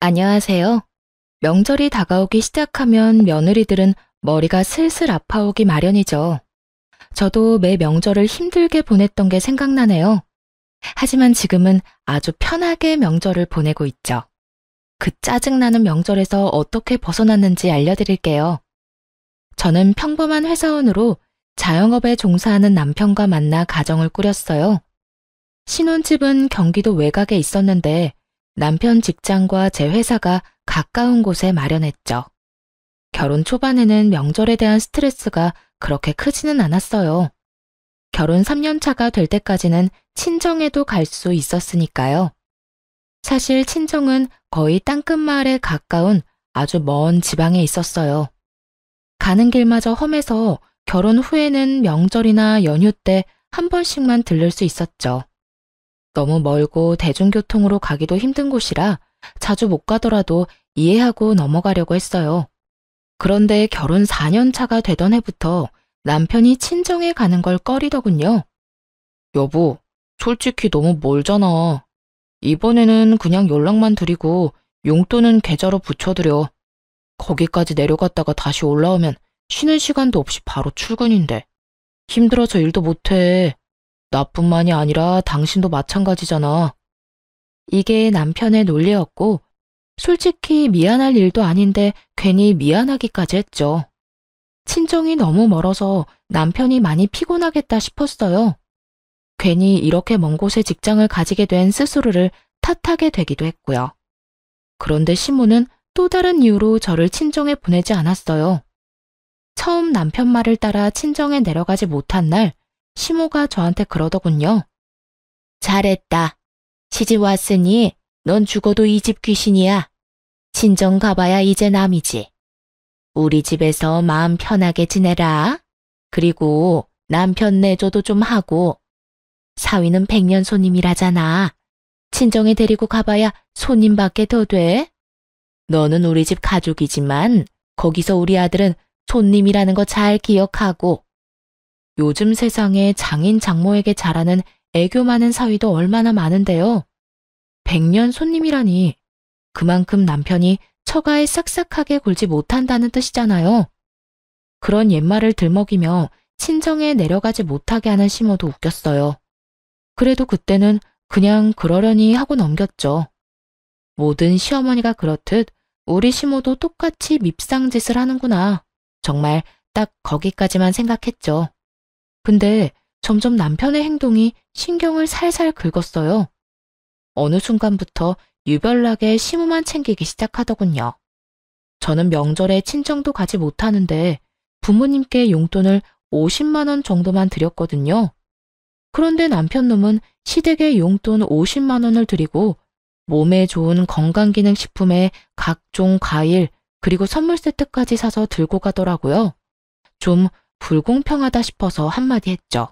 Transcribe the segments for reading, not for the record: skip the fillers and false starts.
안녕하세요. 명절이 다가오기 시작하면 며느리들은 머리가 슬슬 아파오기 마련이죠. 저도 매 명절을 힘들게 보냈던 게 생각나네요. 하지만 지금은 아주 편하게 명절을 보내고 있죠. 그 짜증나는 명절에서 어떻게 벗어났는지 알려드릴게요. 저는 평범한 회사원으로 자영업에 종사하는 남편과 만나 가정을 꾸렸어요. 신혼집은 경기도 외곽에 있었는데 남편 직장과 제 회사가 가까운 곳에 마련했죠. 결혼 초반에는 명절에 대한 스트레스가 그렇게 크지는 않았어요. 결혼 3년 차가 될 때까지는 친정에도 갈 수 있었으니까요. 사실 친정은 거의 땅끝마을에 가까운 아주 먼 지방에 있었어요. 가는 길마저 험해서 결혼 후에는 명절이나 연휴 때 한 번씩만 들를 수 있었죠. 너무 멀고 대중교통으로 가기도 힘든 곳이라 자주 못 가더라도 이해하고 넘어가려고 했어요. 그런데 결혼 4년 차가 되던 해부터 남편이 친정에 가는 걸 꺼리더군요. 여보, 솔직히 너무 멀잖아. 이번에는 그냥 연락만 드리고 용돈은 계좌로 붙여드려. 거기까지 내려갔다가 다시 올라오면 쉬는 시간도 없이 바로 출근인데. 힘들어서 일도 못해. 나뿐만이 아니라 당신도 마찬가지잖아. 이게 남편의 논리였고, 솔직히 미안할 일도 아닌데 괜히 미안하기까지 했죠. 친정이 너무 멀어서 남편이 많이 피곤하겠다 싶었어요. 괜히 이렇게 먼 곳에 직장을 가지게 된 스스로를 탓하게 되기도 했고요. 그런데 시모는 또 다른 이유로 저를 친정에 보내지 않았어요. 처음 남편 말을 따라 친정에 내려가지 못한 날, 시모가 저한테 그러더군요. 잘했다. 시집 왔으니 넌 죽어도 이 집 귀신이야. 친정 가봐야 이제 남이지. 우리 집에서 마음 편하게 지내라. 그리고 남편 내조도 좀 하고. 사위는 백년 손님이라잖아. 친정에 데리고 가봐야 손님밖에 더 돼. 너는 우리 집 가족이지만 거기서 우리 아들은 손님이라는 거 잘 기억하고. 요즘 세상에 장인 장모에게 잘하는 애교 많은 사위도 얼마나 많은데요. 백년 손님이라니 그만큼 남편이 처가에 싹싹하게 굴지 못한다는 뜻이잖아요. 그런 옛말을 들먹이며 친정에 내려가지 못하게 하는 시모도 웃겼어요. 그래도 그때는 그냥 그러려니 하고 넘겼죠. 모든 시어머니가 그렇듯 우리 시모도 똑같이 밉상짓을 하는구나. 정말 딱 거기까지만 생각했죠. 근데 점점 남편의 행동이 신경을 살살 긁었어요. 어느 순간부터 유별나게 시모만 챙기기 시작하더군요. 저는 명절에 친정도 가지 못하는데 부모님께 용돈을 50만 원 정도만 드렸거든요. 그런데 남편 놈은 시댁에 용돈 50만 원을 드리고 몸에 좋은 건강기능식품에 각종 과일 그리고 선물 세트까지 사서 들고 가더라고요. 좀 불공평하다 싶어서 한마디 했죠.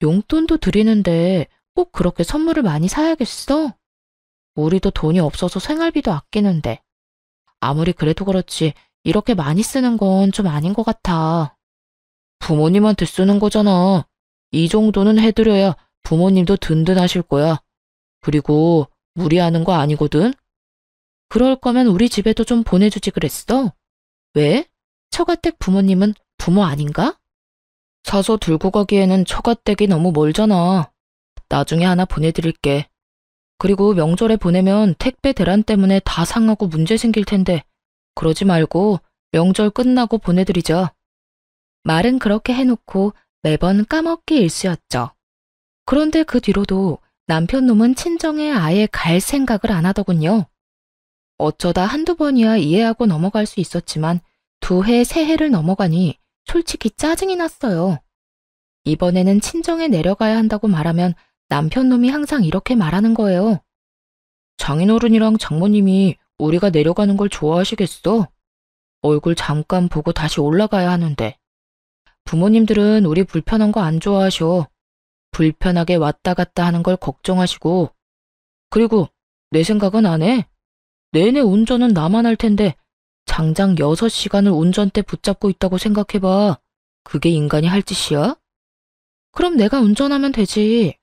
용돈도 드리는데 꼭 그렇게 선물을 많이 사야겠어? 우리도 돈이 없어서 생활비도 아끼는데. 아무리 그래도 그렇지 이렇게 많이 쓰는 건 좀 아닌 것 같아. 부모님한테 쓰는 거잖아. 이 정도는 해드려야 부모님도 든든하실 거야. 그리고 무리하는 거 아니거든? 그럴 거면 우리 집에도 좀 보내주지 그랬어? 왜? 처가댁 부모님은 부모 아닌가? 사서 들고 가기에는 처가댁이 너무 멀잖아. 나중에 하나 보내드릴게. 그리고 명절에 보내면 택배 대란 때문에 다 상하고 문제 생길 텐데 그러지 말고 명절 끝나고 보내드리자. 말은 그렇게 해놓고 매번 까먹기 일쑤였죠. 그런데 그 뒤로도 남편 놈은 친정에 아예 갈 생각을 안 하더군요. 어쩌다 한두 번이야 이해하고 넘어갈 수 있었지만 2해, 3해를 넘어가니 솔직히 짜증이 났어요. 이번에는 친정에 내려가야 한다고 말하면 남편 놈이 항상 이렇게 말하는 거예요. 장인어른이랑 장모님이 우리가 내려가는 걸 좋아하시겠어? 얼굴 잠깐 보고 다시 올라가야 하는데. 부모님들은 우리 불편한 거 안 좋아하셔. 불편하게 왔다 갔다 하는 걸 걱정하시고. 그리고 내 생각은 안 해. 내내 운전은 나만 할 텐데 장장 6시간을 운전대 붙잡고 있다고 생각해봐. 그게 인간이 할 짓이야? 그럼 내가 운전하면 되지.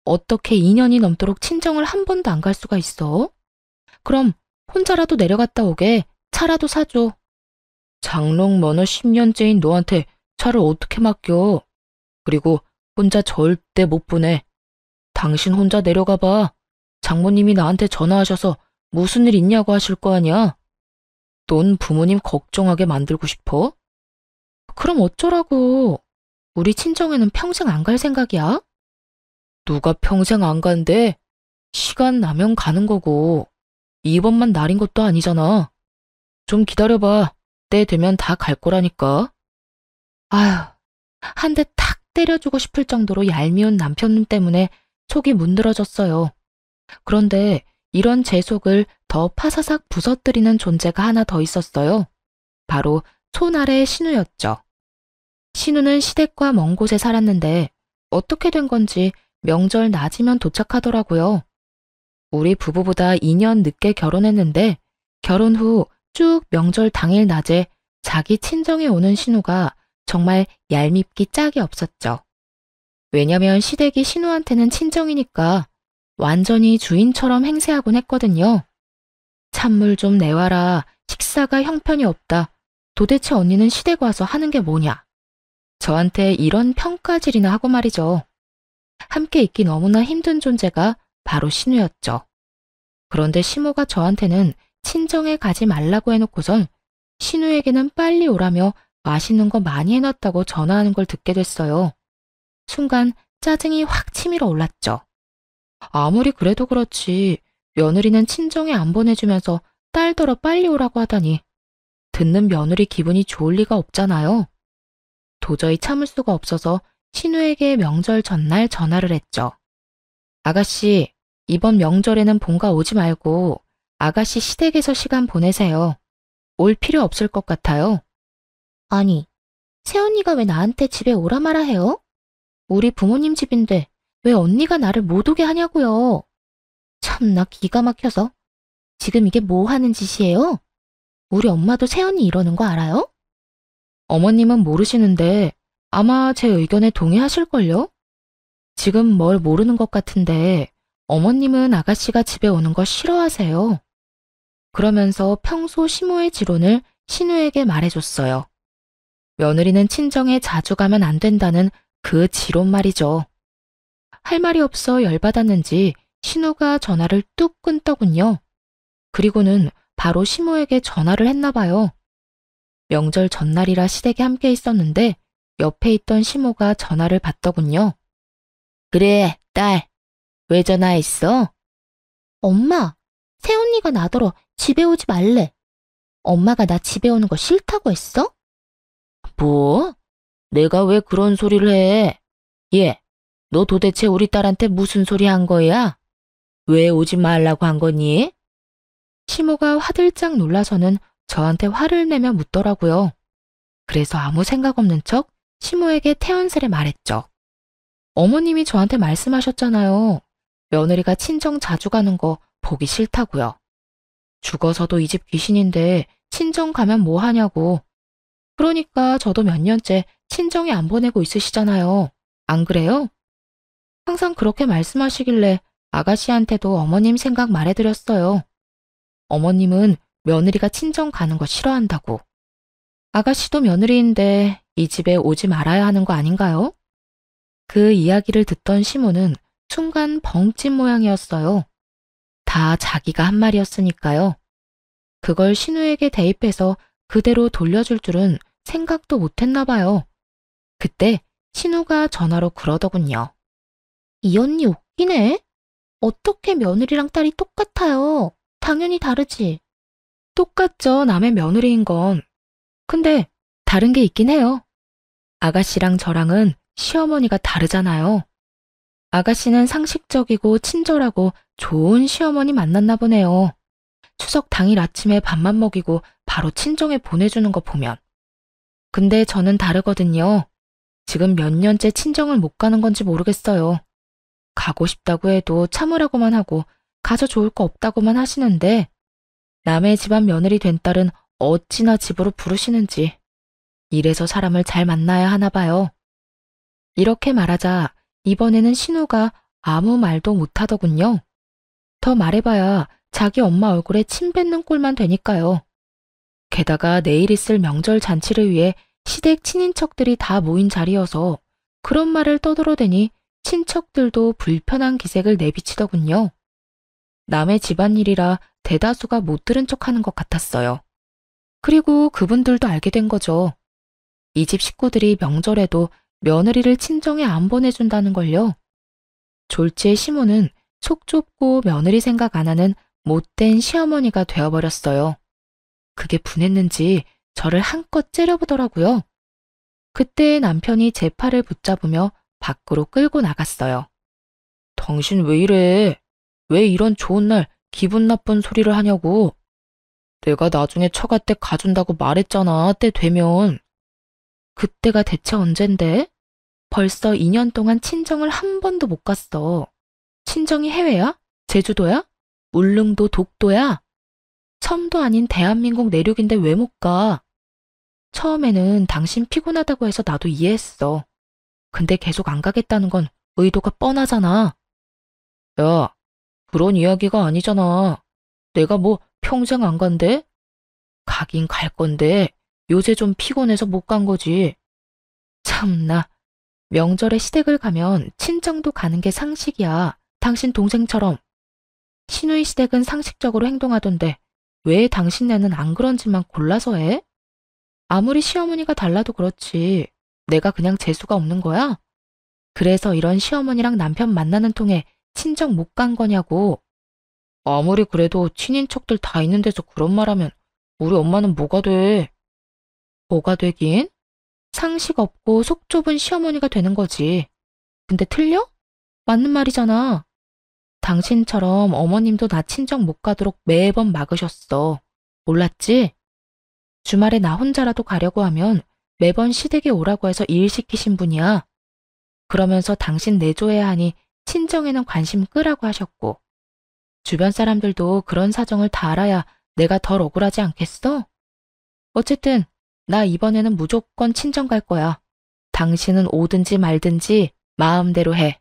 어떻게 2년이 넘도록 친정을 한 번도 안 갈 수가 있어? 그럼 혼자라도 내려갔다 오게 차라도 사줘. 장롱 면허 10년째인 너한테 차를 어떻게 맡겨? 그리고 혼자 절대 못 보내. 당신 혼자 내려가 봐. 장모님이 나한테 전화하셔서 무슨 일 있냐고 하실 거 아니야? 넌 부모님 걱정하게 만들고 싶어? 그럼 어쩌라고. 우리 친정에는 평생 안 갈 생각이야? 누가 평생 안 간대? 시간 나면 가는 거고. 이번만 날인 것도 아니잖아. 좀 기다려봐. 때 되면 다 갈 거라니까. 아휴, 한 대 탁 때려주고 싶을 정도로 얄미운 남편 때문에 속이 문드러졌어요. 그런데 이런 제 속을 더 파사삭 부서뜨리는 존재가 하나 더 있었어요. 바로 손아래의 신우였죠. 신우는 시댁과 먼 곳에 살았는데 어떻게 된 건지 명절 낮이면 도착하더라고요. 우리 부부보다 2년 늦게 결혼했는데 결혼 후 쭉 명절 당일 낮에 자기 친정에 오는 신우가 정말 얄밉기 짝이 없었죠. 왜냐면 시댁이 신우한테는 친정이니까 완전히 주인처럼 행세하곤 했거든요. 찬물 좀 내와라. 식사가 형편이 없다. 도대체 언니는 시댁 와서 하는 게 뭐냐. 저한테 이런 평가질이나 하고 말이죠. 함께 있기 너무나 힘든 존재가 바로 신우였죠. 그런데 시모가 저한테는 친정에 가지 말라고 해놓고선 신우에게는 빨리 오라며 맛있는 거 많이 해놨다고 전화하는 걸 듣게 됐어요. 순간 짜증이 확 치밀어 올랐죠. 아무리 그래도 그렇지 며느리는 친정에 안 보내주면서 딸더러 빨리 오라고 하다니 듣는 며느리 기분이 좋을 리가 없잖아요. 도저히 참을 수가 없어서 신우에게 명절 전날 전화를 했죠. 아가씨, 이번 명절에는 본가 오지 말고 아가씨 시댁에서 시간 보내세요. 올 필요 없을 것 같아요. 아니, 새언니가 왜 나한테 집에 오라 마라 해요? 우리 부모님 집인데 왜 언니가 나를 못 오게 하냐고요. 참나 기가 막혀서. 지금 이게 뭐 하는 짓이에요? 우리 엄마도 새언니 이러는 거 알아요? 어머님은 모르시는데 아마 제 의견에 동의하실걸요? 지금 뭘 모르는 것 같은데 어머님은 아가씨가 집에 오는 거 싫어하세요. 그러면서 평소 시모의 지론을 신우에게 말해줬어요. 며느리는 친정에 자주 가면 안 된다는 그 지론 말이죠. 할 말이 없어 열받았는지 신우가 전화를 뚝 끊더군요. 그리고는 바로 시모에게 전화를 했나 봐요. 명절 전날이라 시댁에 함께 있었는데 옆에 있던 시모가 전화를 받더군요. 그래, 딸. 왜 전화했어? 엄마, 새언니가 나더러 집에 오지 말래. 엄마가 나 집에 오는 거 싫다고 했어? 뭐? 내가 왜 그런 소리를 해? 얘, 너 도대체 우리 딸한테 무슨 소리 한 거야? 왜 오지 말라고 한 거니? 시모가 화들짝 놀라서는 저한테 화를 내며 묻더라고요. 그래서 아무 생각 없는 척 시모에게 태연스레 말했죠. 어머님이 저한테 말씀하셨잖아요. 며느리가 친정 자주 가는 거 보기 싫다고요. 죽어서도 이 집 귀신인데 친정 가면 뭐 하냐고. 그러니까 저도 몇 년째 친정에 안 보내고 있으시잖아요. 안 그래요? 항상 그렇게 말씀하시길래 아가씨한테도 어머님 생각 말해드렸어요. 어머님은 며느리가 친정 가는 거 싫어한다고. 아가씨도 며느리인데 이 집에 오지 말아야 하는 거 아닌가요? 그 이야기를 듣던 시모는 순간 벙찐 모양이었어요. 다 자기가 한 말이었으니까요. 그걸 신우에게 대입해서 그대로 돌려줄 줄은 생각도 못했나 봐요. 그때 신우가 전화로 그러더군요. 이 언니 웃기네. 어떻게 며느리랑 딸이 똑같아요. 당연히 다르지. 똑같죠, 남의 며느리인 건. 근데 다른 게 있긴 해요. 아가씨랑 저랑은 시어머니가 다르잖아요. 아가씨는 상식적이고 친절하고 좋은 시어머니 만났나 보네요. 추석 당일 아침에 밥만 먹이고 바로 친정에 보내주는 거 보면. 근데 저는 다르거든요. 지금 몇 년째 친정을 못 가는 건지 모르겠어요. 가고 싶다고 해도 참으라고만 하고 가서 좋을 거 없다고만 하시는데 남의 집안 며느리 된 딸은 어찌나 집으로 부르시는지. 이래서 사람을 잘 만나야 하나 봐요. 이렇게 말하자 이번에는 신우가 아무 말도 못하더군요. 더 말해봐야 자기 엄마 얼굴에 침 뱉는 꼴만 되니까요. 게다가 내일 있을 명절 잔치를 위해 시댁 친인척들이 다 모인 자리여서 그런 말을 떠들어대니 친척들도 불편한 기색을 내비치더군요. 남의 집안일이라 대다수가 못 들은 척하는 것 같았어요. 그리고 그분들도 알게 된 거죠. 이 집 식구들이 명절에도 며느리를 친정에 안 보내준다는 걸요. 졸지의 시모는 속 좁고 며느리 생각 안 하는 못된 시어머니가 되어버렸어요. 그게 분했는지 저를 한껏 째려보더라고요. 그때 남편이 제 팔을 붙잡으며 밖으로 끌고 나갔어요. 당신 왜 이래? 왜 이런 좋은 날 기분 나쁜 소리를 하냐고. 내가 나중에 처가 때 가준다고 말했잖아, 때 되면. 그때가 대체 언젠데? 벌써 2년 동안 친정을 한 번도 못 갔어. 친정이 해외야? 제주도야? 울릉도, 독도야? 섬도 아닌 대한민국 내륙인데 왜 못 가? 처음에는 당신 피곤하다고 해서 나도 이해했어. 근데 계속 안 가겠다는 건 의도가 뻔하잖아. 야, 그런 이야기가 아니잖아. 내가 뭐 평생 안 간대? 가긴 갈 건데 요새 좀 피곤해서 못 간 거지. 참나, 명절에 시댁을 가면 친정도 가는 게 상식이야. 당신 동생처럼. 시누이 시댁은 상식적으로 행동하던데 왜 당신네는 안 그런지만 골라서 해? 아무리 시어머니가 달라도 그렇지. 내가 그냥 재수가 없는 거야? 그래서 이런 시어머니랑 남편 만나는 통에 친정 못 간 거냐고. 아무리 그래도 친인척들 다 있는 데서 그런 말하면 우리 엄마는 뭐가 돼? 뭐가 되긴? 상식 없고 속 좁은 시어머니가 되는 거지. 근데 틀려? 맞는 말이잖아. 당신처럼 어머님도 나 친정 못 가도록 매번 막으셨어. 몰랐지? 주말에 나 혼자라도 가려고 하면 매번 시댁에 오라고 해서 일 시키신 분이야. 그러면서 당신 내조해야 하니 친정에는 관심 끄라고 하셨고. 주변 사람들도 그런 사정을 다 알아야 내가 덜 억울하지 않겠어? 어쨌든 나 이번에는 무조건 친정 갈 거야. 당신은 오든지 말든지 마음대로 해.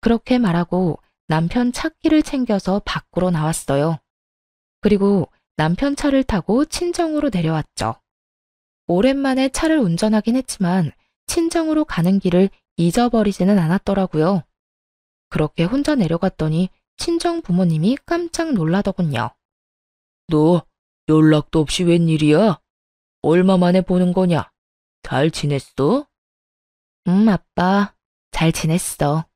그렇게 말하고 남편 차키를 챙겨서 밖으로 나왔어요. 그리고 남편 차를 타고 친정으로 내려왔죠. 오랜만에 차를 운전하긴 했지만 친정으로 가는 길을 잊어버리지는 않았더라고요. 그렇게 혼자 내려갔더니 친정 부모님이 깜짝 놀라더군요. 너 연락도 없이 웬일이야? 얼마 만에 보는 거냐? 잘 지냈어? 아빠. 잘 지냈어.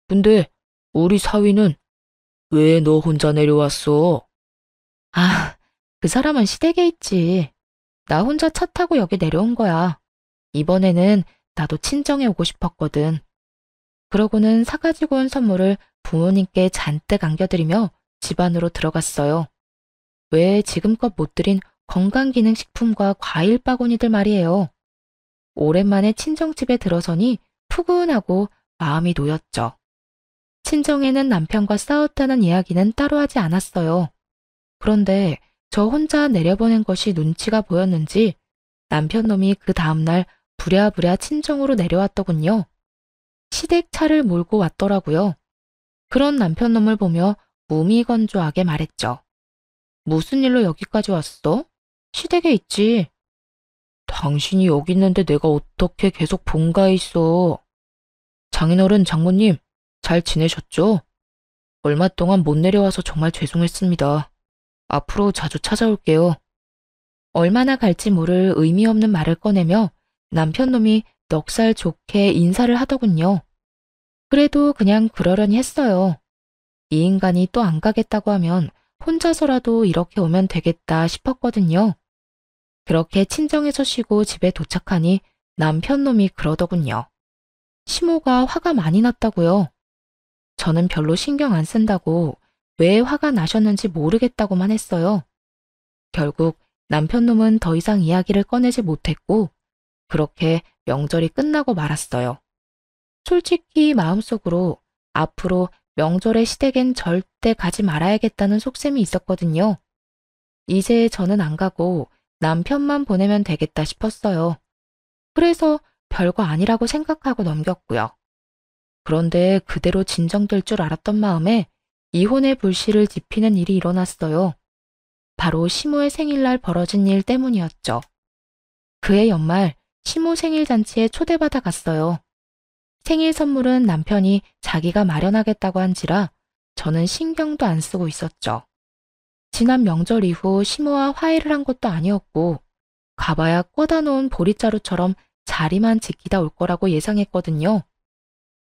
근데 우리 사위는 왜 너 혼자 내려왔어? 아, 그 사람은 시댁에 있지. 나 혼자 차 타고 여기 내려온 거야. 이번에는 나도 친정에 오고 싶었거든. 그러고는 사가지고 온 선물을 부모님께 잔뜩 안겨드리며 집 안으로 들어갔어요. 왜 지금껏 못 드린 건강기능식품과 과일 바구니들 말이에요. 오랜만에 친정집에 들어서니 푸근하고 마음이 놓였죠. 친정에는 남편과 싸웠다는 이야기는 따로 하지 않았어요. 그런데 저 혼자 내려보낸 것이 눈치가 보였는지 남편 놈이 그 다음날 부랴부랴 친정으로 내려왔더군요. 시댁 차를 몰고 왔더라고요. 그런 남편 놈을 보며 무미건조하게 말했죠. 무슨 일로 여기까지 왔어? 시댁에 있지. 당신이 여기 있는데 내가 어떻게 계속 본가에 있어? 장인어른, 장모님, 잘 지내셨죠? 얼마 동안 못 내려와서 정말 죄송했습니다. 앞으로 자주 찾아올게요. 얼마나 갈지 모를 의미 없는 말을 꺼내며 남편 놈이 넉살 좋게 인사를 하더군요. 그래도 그냥 그러려니 했어요. 이 인간이 또 안 가겠다고 하면 혼자서라도 이렇게 오면 되겠다 싶었거든요. 그렇게 친정에서 쉬고 집에 도착하니 남편 놈이 그러더군요. 시모가 화가 많이 났다고요. 저는 별로 신경 안 쓴다고 왜 화가 나셨는지 모르겠다고만 했어요. 결국 남편 놈은 더 이상 이야기를 꺼내지 못했고 그렇게 명절이 끝나고 말았어요. 솔직히 마음속으로 앞으로 명절에 시댁엔 절대 가지 말아야겠다는 속셈이 있었거든요. 이제 저는 안 가고 남편만 보내면 되겠다 싶었어요. 그래서 별거 아니라고 생각하고 넘겼고요. 그런데 그대로 진정될 줄 알았던 마음에 이혼의 불씨를 지피는 일이 일어났어요. 바로 시모의 생일날 벌어진 일 때문이었죠. 그해 연말 시모 생일 잔치에 초대받아 갔어요. 생일 선물은 남편이 자기가 마련하겠다고 한지라 저는 신경도 안 쓰고 있었죠. 지난 명절 이후 시모와 화해를 한 것도 아니었고 가봐야 꽂아 놓은 보릿자루처럼 자리만 지키다 올 거라고 예상했거든요.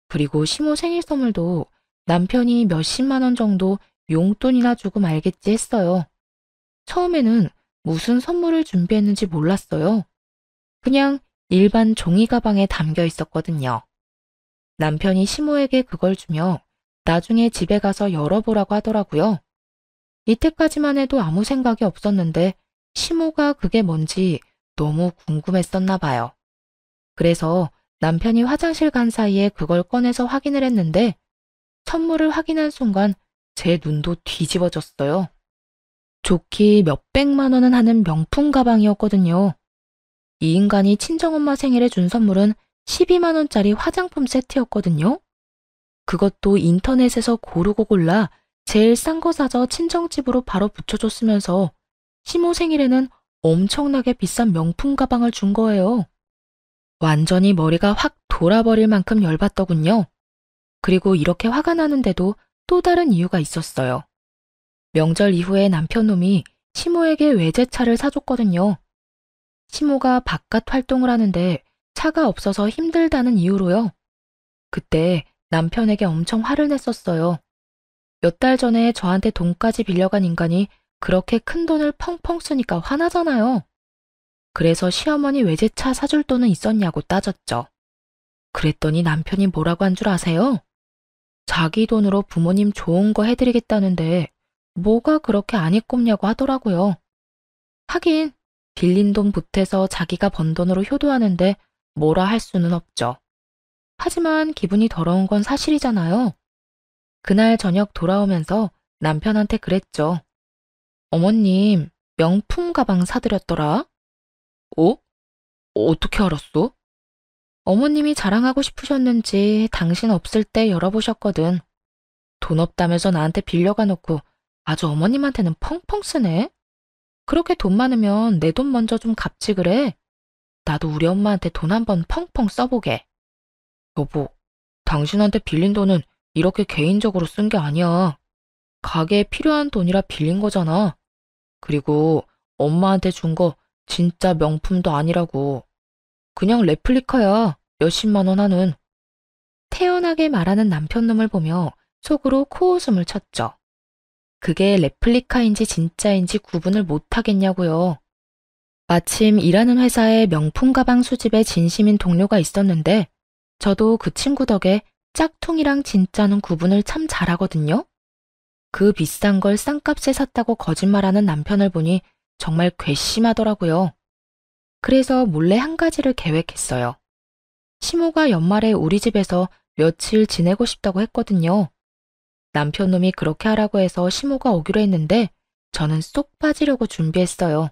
그리고 시모 생일 선물도 남편이 몇십만 원 정도 용돈이나 주고 말겠지 했어요. 처음에는 무슨 선물을 준비했는지 몰랐어요. 그냥 일반 종이 가방에 담겨 있었거든요. 남편이 시모에게 그걸 주며 나중에 집에 가서 열어보라고 하더라고요. 이때까지만 해도 아무 생각이 없었는데 시모가 그게 뭔지 너무 궁금했었나 봐요. 그래서 남편이 화장실 간 사이에 그걸 꺼내서 확인을 했는데 선물을 확인한 순간 제 눈도 뒤집어졌어요. 좋기 몇백만 원은 하는 명품 가방이었거든요. 이 인간이 친정엄마 생일에 준 선물은 12만 원짜리 화장품 세트였거든요. 그것도 인터넷에서 고르고 골라 제일 싼 거 사서 친정집으로 바로 붙여줬으면서 시모 생일에는 엄청나게 비싼 명품 가방을 준 거예요. 완전히 머리가 확 돌아버릴 만큼 열받더군요. 그리고 이렇게 화가 나는데도 또 다른 이유가 있었어요. 명절 이후에 남편놈이 시모에게 외제차를 사줬거든요. 시모가 바깥 활동을 하는데 차가 없어서 힘들다는 이유로요. 그때 남편에게 엄청 화를 냈었어요. 몇 달 전에 저한테 돈까지 빌려간 인간이 그렇게 큰 돈을 펑펑 쓰니까 화나잖아요. 그래서 시어머니 외제차 사줄 돈은 있었냐고 따졌죠. 그랬더니 남편이 뭐라고 한 줄 아세요? 자기 돈으로 부모님 좋은 거 해드리겠다는데 뭐가 그렇게 안 이꼽냐고 하더라고요. 하긴 빌린 돈 보태서 자기가 번 돈으로 효도하는데 뭐라 할 수는 없죠. 하지만 기분이 더러운 건 사실이잖아요. 그날 저녁 돌아오면서 남편한테 그랬죠. 어머님, 명품 가방 사드렸더라. 어? 어떻게 알았어? 어머님이 자랑하고 싶으셨는지 당신 없을 때 열어보셨거든. 돈 없다면서 나한테 빌려가 놓고 아주 어머님한테는 펑펑 쓰네. 그렇게 돈 많으면 내 돈 먼저 좀 갚지 그래. 나도 우리 엄마한테 돈 한번 펑펑 써보게. 여보, 당신한테 빌린 돈은 이렇게 개인적으로 쓴 게 아니야. 가게에 필요한 돈이라 빌린 거잖아. 그리고 엄마한테 준 거 진짜 명품도 아니라고. 그냥 레플리카야. 몇십만 원 하는. 태연하게 말하는 남편놈을 보며 속으로 코웃음을 쳤죠. 그게 레플리카인지 진짜인지 구분을 못하겠냐고요. 마침 일하는 회사에 명품 가방 수집에 진심인 동료가 있었는데 저도 그 친구 덕에 짝퉁이랑 진짜는 구분을 참 잘하거든요. 그 비싼 걸 싼값에 샀다고 거짓말하는 남편을 보니 정말 괘씸하더라고요. 그래서 몰래 한 가지를 계획했어요. 시모가 연말에 우리 집에서 며칠 지내고 싶다고 했거든요. 남편놈이 그렇게 하라고 해서 시모가 오기로 했는데 저는 쏙 빠지려고 준비했어요.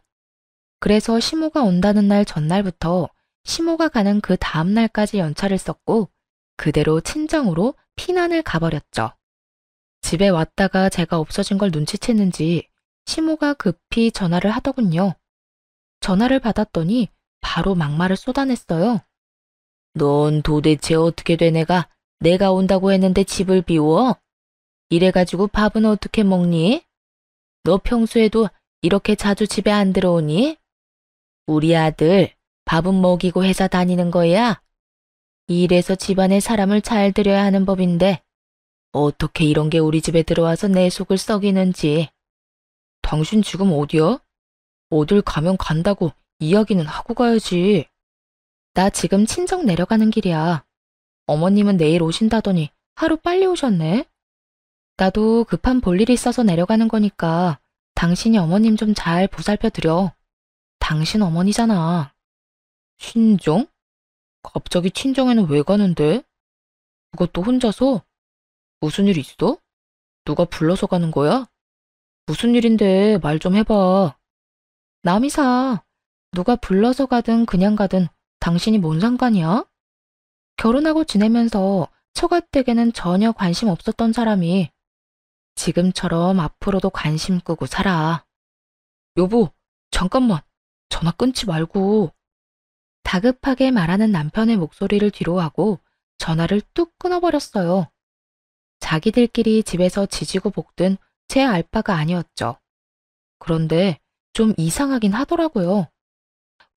그래서 시모가 온다는 날 전날부터 시모가 가는 그 다음 날까지 연차를 썼고 그대로 친정으로 피난을 가버렸죠. 집에 왔다가 제가 없어진 걸 눈치챘는지 시모가 급히 전화를 하더군요. 전화를 받았더니 바로 막말을 쏟아냈어요. 넌 도대체 어떻게 된 애가 내가 온다고 했는데 집을 비워? 이래가지고 밥은 어떻게 먹니? 너 평소에도 이렇게 자주 집에 안 들어오니? 우리 아들 밥은 먹이고 회사 다니는 거야? 이래서 집안에 사람을 잘 들여야 하는 법인데 어떻게 이런 게 우리 집에 들어와서 내 속을 썩이는지. 당신 지금 어디야? 어딜 가면 간다고 이야기는 하고 가야지. 나 지금 친정 내려가는 길이야. 어머님은 내일 오신다더니 하루 빨리 오셨네. 나도 급한 볼일이 있어서 내려가는 거니까 당신이 어머님 좀 잘 보살펴 드려. 당신 어머니잖아. 친정? 갑자기 친정에는 왜 가는데? 그것도 혼자서? 무슨 일 있어? 누가 불러서 가는 거야? 무슨 일인데 말 좀 해봐. 남이사, 누가 불러서 가든 그냥 가든 당신이 뭔 상관이야? 결혼하고 지내면서 처가댁에는 전혀 관심 없었던 사람이 지금처럼 앞으로도 관심 끄고 살아. 여보, 잠깐만. 전화 끊지 말고. 다급하게 말하는 남편의 목소리를 뒤로하고 전화를 뚝 끊어버렸어요. 자기들끼리 집에서 지지고 볶든 제 알바가 아니었죠. 그런데 좀 이상하긴 하더라고요.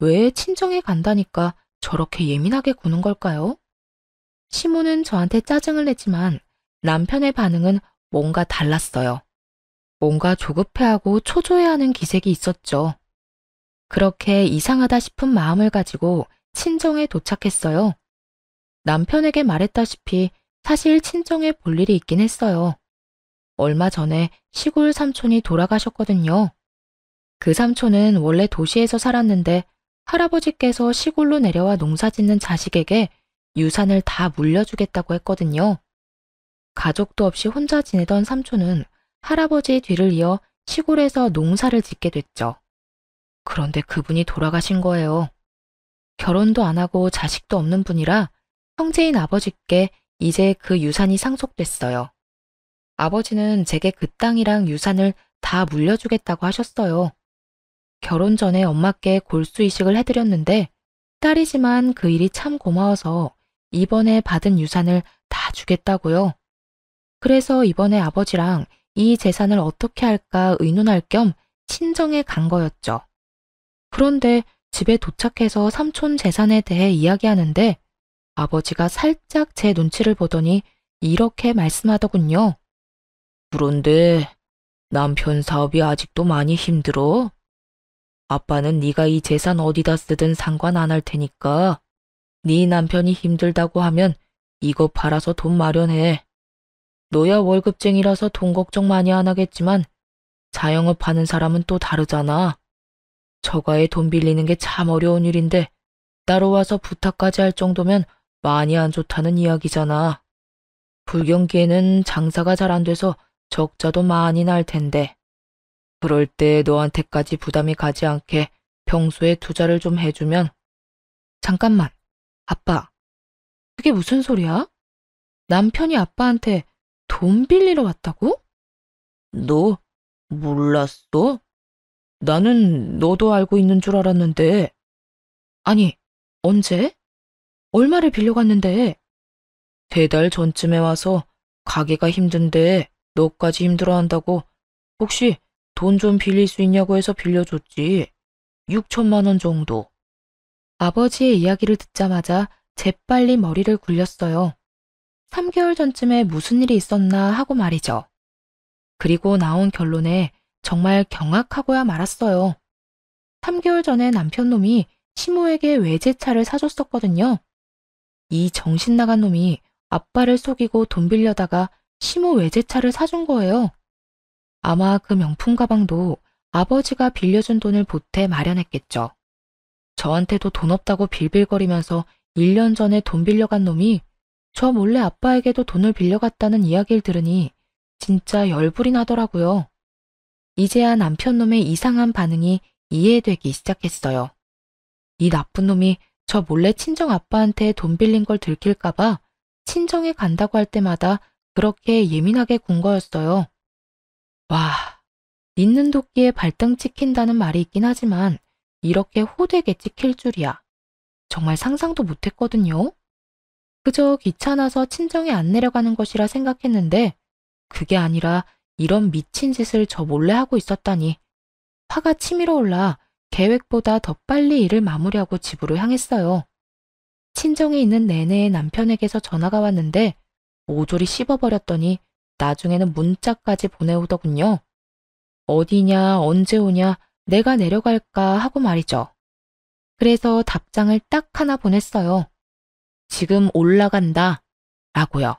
왜 친정에 간다니까 저렇게 예민하게 구는 걸까요? 시모는 저한테 짜증을 냈지만 남편의 반응은 뭔가 달랐어요. 뭔가 조급해하고 초조해하는 기색이 있었죠. 그렇게 이상하다 싶은 마음을 가지고 친정에 도착했어요. 남편에게 말했다시피 사실 친정에 볼 일이 있긴 했어요. 얼마 전에 시골 삼촌이 돌아가셨거든요. 그 삼촌은 원래 도시에서 살았는데 할아버지께서 시골로 내려와 농사 짓는 자식에게 유산을 다 물려주겠다고 했거든요. 가족도 없이 혼자 지내던 삼촌은 할아버지의 뒤를 이어 시골에서 농사를 짓게 됐죠. 그런데 그분이 돌아가신 거예요. 결혼도 안 하고 자식도 없는 분이라 형제인 아버지께 이제 그 유산이 상속됐어요. 아버지는 제게 그 땅이랑 유산을 다 물려주겠다고 하셨어요. 결혼 전에 엄마께 골수 이식을 해드렸는데 딸이지만 그 일이 참 고마워서 이번에 받은 유산을 다 주겠다고요. 그래서 이번에 아버지랑 이 재산을 어떻게 할까 의논할 겸 친정에 간 거였죠. 그런데 집에 도착해서 삼촌 재산에 대해 이야기하는데 아버지가 살짝 제 눈치를 보더니 이렇게 말씀하더군요. 그런데 남편 사업이 아직도 많이 힘들어? 아빠는 네가 이 재산 어디다 쓰든 상관 안 할 테니까 네 남편이 힘들다고 하면 이거 팔아서 돈 마련해. 너야 월급쟁이라서 돈 걱정 많이 안 하겠지만 자영업 하는 사람은 또 다르잖아. 저가에 돈 빌리는 게 참 어려운 일인데 따로 와서 부탁까지 할 정도면 많이 안 좋다는 이야기잖아. 불경기에는 장사가 잘 안 돼서 적자도 많이 날 텐데. 그럴 때 너한테까지 부담이 가지 않게 평소에 투자를 좀 해주면. 잠깐만, 아빠. 그게 무슨 소리야? 남편이 아빠한테 돈 빌리러 왔다고? 너 몰랐어? 나는 너도 알고 있는 줄 알았는데. 아니, 언제? 얼마를 빌려갔는데? 3달 전쯤에 와서 가게가 힘든데 너까지 힘들어한다고 혹시 돈 좀 빌릴 수 있냐고 해서 빌려줬지. 6천만 원 정도. 아버지의 이야기를 듣자마자 재빨리 머리를 굴렸어요. 3개월 전쯤에 무슨 일이 있었나 하고 말이죠. 그리고 나온 결론에 정말 경악하고야 말았어요. 3개월 전에 남편 놈이 시모에게 외제차를 사줬었거든요. 이 정신 나간 놈이 아빠를 속이고 돈 빌려다가 시모 외제차를 사준 거예요. 아마 그 명품 가방도 아버지가 빌려준 돈을 보태 마련했겠죠. 저한테도 돈 없다고 빌빌거리면서 1년 전에 돈 빌려간 놈이 저 몰래 아빠에게도 돈을 빌려갔다는 이야기를 들으니 진짜 열불이 나더라고요. 이제야 남편 놈의 이상한 반응이 이해되기 시작했어요. 이 나쁜 놈이 저 몰래 친정 아빠한테 돈 빌린 걸 들킬까봐 친정에 간다고 할 때마다 그렇게 예민하게 군 거였어요. 와, 있는 도끼에 발등 찍힌다는 말이 있긴 하지만 이렇게 호되게 찍힐 줄이야. 정말 상상도 못했거든요. 그저 귀찮아서 친정에 안 내려가는 것이라 생각했는데 그게 아니라 이런 미친 짓을 저 몰래 하고 있었다니. 화가 치밀어 올라 계획보다 더 빨리 일을 마무리하고 집으로 향했어요. 친정에 있는 내내 남편에게서 전화가 왔는데 모조리 씹어버렸더니 나중에는 문자까지 보내오더군요. 어디냐, 언제 오냐, 내가 내려갈까 하고 말이죠. 그래서 답장을 딱 하나 보냈어요. 지금 올라간다 라고요.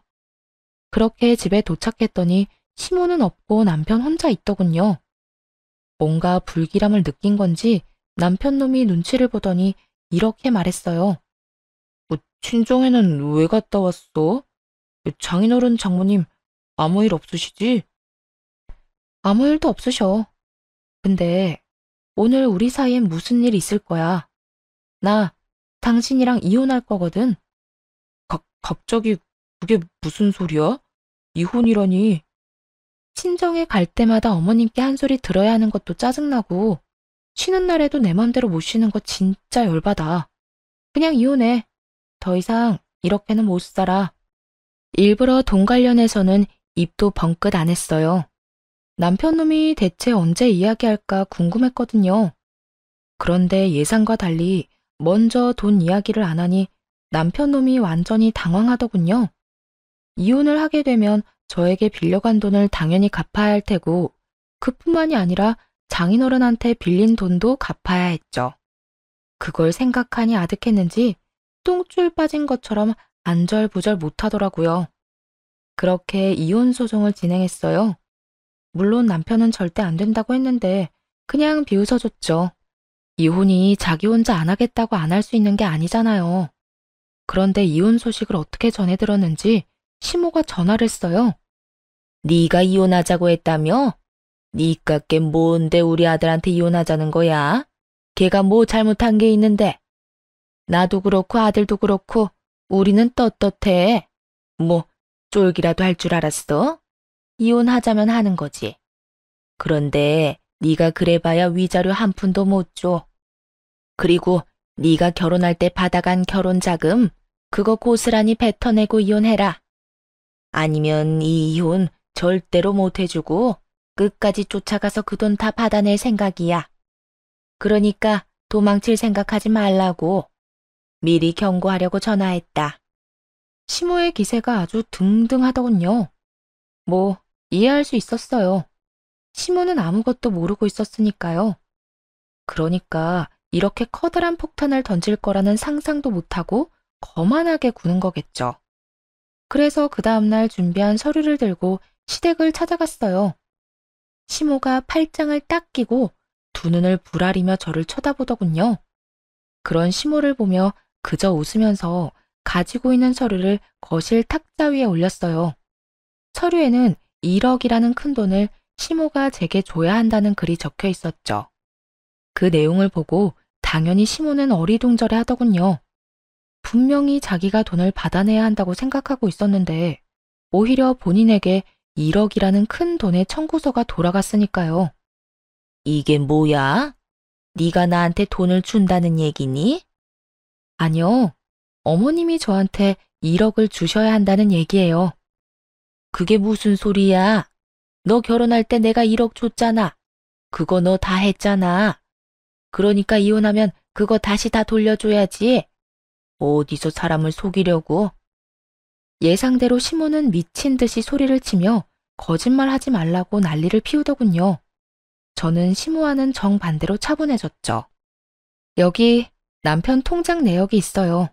그렇게 집에 도착했더니 시모는 없고 남편 혼자 있더군요. 뭔가 불길함을 느낀 건지 남편 놈이 눈치를 보더니 이렇게 말했어요. 친정에는 왜 갔다 왔어? 장인어른 장모님 아무 일 없으시지? 아무 일도 없으셔. 근데 오늘 우리 사이엔 무슨 일 있을 거야. 나 당신이랑 이혼할 거거든. 갑자기 그게 무슨 소리야? 이혼이라니. 친정에 갈 때마다 어머님께 한 소리 들어야 하는 것도 짜증나고, 쉬는 날에도 내 맘대로 못 쉬는 거 진짜 열받아. 그냥 이혼해. 더 이상 이렇게는 못 살아. 일부러 돈 관련해서는 입도 벙긋 안 했어요. 남편 놈이 대체 언제 이야기할까 궁금했거든요. 그런데 예상과 달리 먼저 돈 이야기를 안 하니 남편 놈이 완전히 당황하더군요. 이혼을 하게 되면 저에게 빌려간 돈을 당연히 갚아야 할 테고, 그뿐만이 아니라 장인어른한테 빌린 돈도 갚아야 했죠. 그걸 생각하니 아득했는지 똥줄 빠진 것처럼 안절부절 못하더라고요. 그렇게 이혼 소송을 진행했어요. 물론 남편은 절대 안 된다고 했는데 그냥 비웃어줬죠. 이혼이 자기 혼자 안 하겠다고 안 할 수 있는 게 아니잖아요. 그런데 이혼 소식을 어떻게 전해 들었는지 시모가 전화를 했어요. 네가 이혼하자고 했다며? 니깎게 뭔데 우리 아들한테 이혼하자는 거야? 걔가 뭐 잘못한 게 있는데? 나도 그렇고 아들도 그렇고 우리는 떳떳해. 뭐 쫄기라도 할 줄 알았어? 이혼하자면 하는 거지. 그런데 네가 그래봐야 위자료 한 푼도 못 줘. 그리고 네가 결혼할 때 받아간 결혼 자금 그거 고스란히 뱉어내고 이혼해라. 아니면 이 이혼 절대로 못 해주고 끝까지 쫓아가서 그 돈 다 받아낼 생각이야. 그러니까 도망칠 생각하지 말라고 미리 경고하려고 전화했다. 시모의 기세가 아주 등등하더군요. 뭐 이해할 수 있었어요. 시모는 아무것도 모르고 있었으니까요. 그러니까 이렇게 커다란 폭탄을 던질 거라는 상상도 못하고 거만하게 구는 거겠죠. 그래서 그 다음날 준비한 서류를 들고 시댁을 찾아갔어요. 시모가 팔짱을 딱 끼고 두 눈을 부라리며 저를 쳐다보더군요. 그런 시모를 보며 그저 웃으면서 가지고 있는 서류를 거실 탁자 위에 올렸어요. 서류에는 1억이라는 큰 돈을 시모가 제게 줘야 한다는 글이 적혀 있었죠. 그 내용을 보고 당연히 시모는 어리둥절해 하더군요. 분명히 자기가 돈을 받아내야 한다고 생각하고 있었는데 오히려 본인에게 1억이라는 큰 돈의 청구서가 돌아갔으니까요. 이게 뭐야? 네가 나한테 돈을 준다는 얘기니? 아니요. 어머님이 저한테 1억을 주셔야 한다는 얘기예요. 그게 무슨 소리야? 너 결혼할 때 내가 1억 줬잖아. 그거 너 다 했잖아. 그러니까 이혼하면 그거 다시 다 돌려줘야지. 어디서 사람을 속이려고? 예상대로 시모는 미친 듯이 소리를 치며 거짓말하지 말라고 난리를 피우더군요. 저는 시모와는 정반대로 차분해졌죠. 여기 남편 통장 내역이 있어요.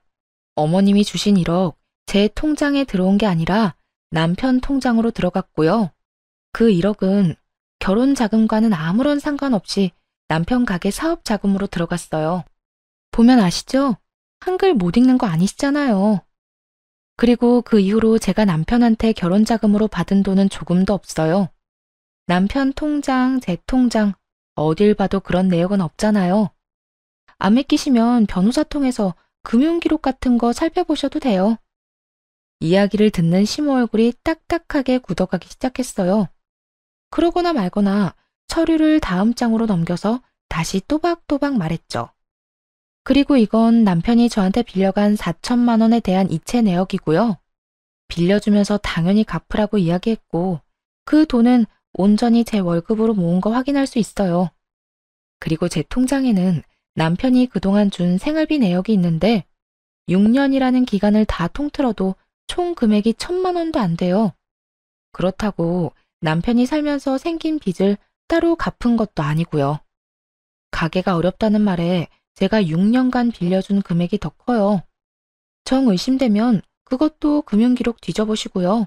어머님이 주신 1억 제 통장에 들어온 게 아니라 남편 통장으로 들어갔고요. 그 1억은 결혼 자금과는 아무런 상관없이 남편 가게 사업 자금으로 들어갔어요. 보면 아시죠? 한글 못 읽는 거 아니시잖아요. 그리고 그 이후로 제가 남편한테 결혼 자금으로 받은 돈은 조금도 없어요. 남편 통장, 제 통장, 어딜 봐도 그런 내역은 없잖아요. 안 믿기시면 변호사 통해서 금융기록 같은 거 살펴보셔도 돼요. 이야기를 듣는 시모 얼굴이 딱딱하게 굳어가기 시작했어요. 그러거나 말거나 서류를 다음 장으로 넘겨서 다시 또박또박 말했죠. 그리고 이건 남편이 저한테 빌려간 4천만 원에 대한 이체 내역이고요. 빌려주면서 당연히 갚으라고 이야기했고 그 돈은 온전히 제 월급으로 모은 거 확인할 수 있어요. 그리고 제 통장에는 남편이 그동안 준 생활비 내역이 있는데 6년이라는 기간을 다 통틀어도 총 금액이 1,000만 원도 안 돼요. 그렇다고 남편이 살면서 생긴 빚을 따로 갚은 것도 아니고요. 가게가 어렵다는 말에 제가 6년간 빌려준 금액이 더 커요. 정 의심되면 그것도 금융기록 뒤져보시고요.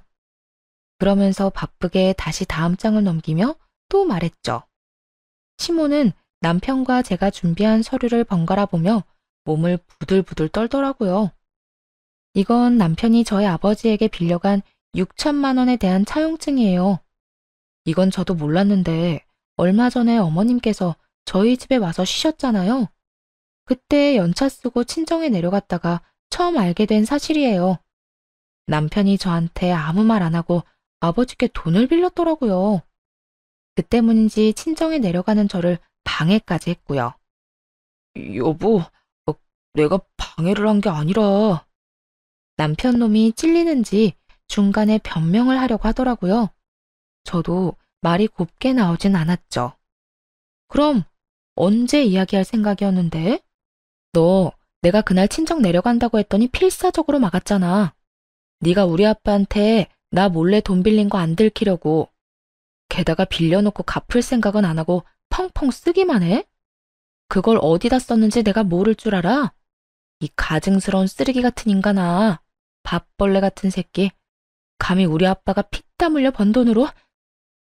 그러면서 바쁘게 다시 다음 장을 넘기며 또 말했죠. 시모는 남편과 제가 준비한 서류를 번갈아 보며 몸을 부들부들 떨더라고요. 이건 남편이 저희 아버지에게 빌려간 6천만 원에 대한 차용증이에요. 이건 저도 몰랐는데 얼마 전에 어머님께서 저희 집에 와서 쉬셨잖아요. 그때 연차 쓰고 친정에 내려갔다가 처음 알게 된 사실이에요. 남편이 저한테 아무 말 안 하고 아버지께 돈을 빌렸더라고요. 그 때문인지 친정에 내려가는 저를 방해까지 했고요. 여보, 내가 방해를 한 게 아니라. 남편 놈이 찔리는지 중간에 변명을 하려고 하더라고요. 저도 말이 곱게 나오진 않았죠. 그럼 언제 이야기할 생각이었는데? 너 내가 그날 친정 내려간다고 했더니 필사적으로 막았잖아. 네가 우리 아빠한테 나 몰래 돈 빌린 거 안 들키려고. 게다가 빌려놓고 갚을 생각은 안 하고 펑펑 쓰기만 해? 그걸 어디다 썼는지 내가 모를 줄 알아? 이 가증스러운 쓰레기 같은 인간아. 밥벌레 같은 새끼. 감히 우리 아빠가 피땀 흘려 번 돈으로?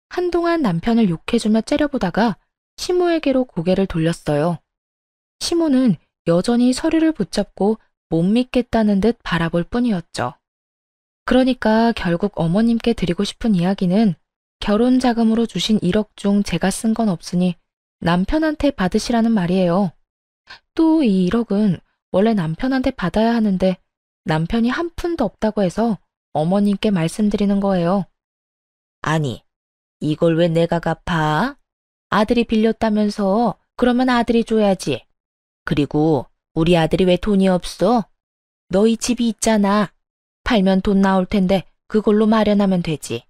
한동안 남편을 욕해주며 째려보다가 시모에게로 고개를 돌렸어요. 시모는 여전히 서류를 붙잡고 못 믿겠다는 듯 바라볼 뿐이었죠. 그러니까 결국 어머님께 드리고 싶은 이야기는 결혼 자금으로 주신 1억 중 제가 쓴 건 없으니 남편한테 받으시라는 말이에요. 또 이 1억은 원래 남편한테 받아야 하는데 남편이 한 푼도 없다고 해서 어머님께 말씀드리는 거예요. 아니, 이걸 왜 내가 갚아? 아들이 빌렸다면서 그러면 아들이 줘야지. 그리고 우리 아들이 왜 돈이 없어? 너희 집이 있잖아. 팔면 돈 나올 텐데 그걸로 마련하면 되지.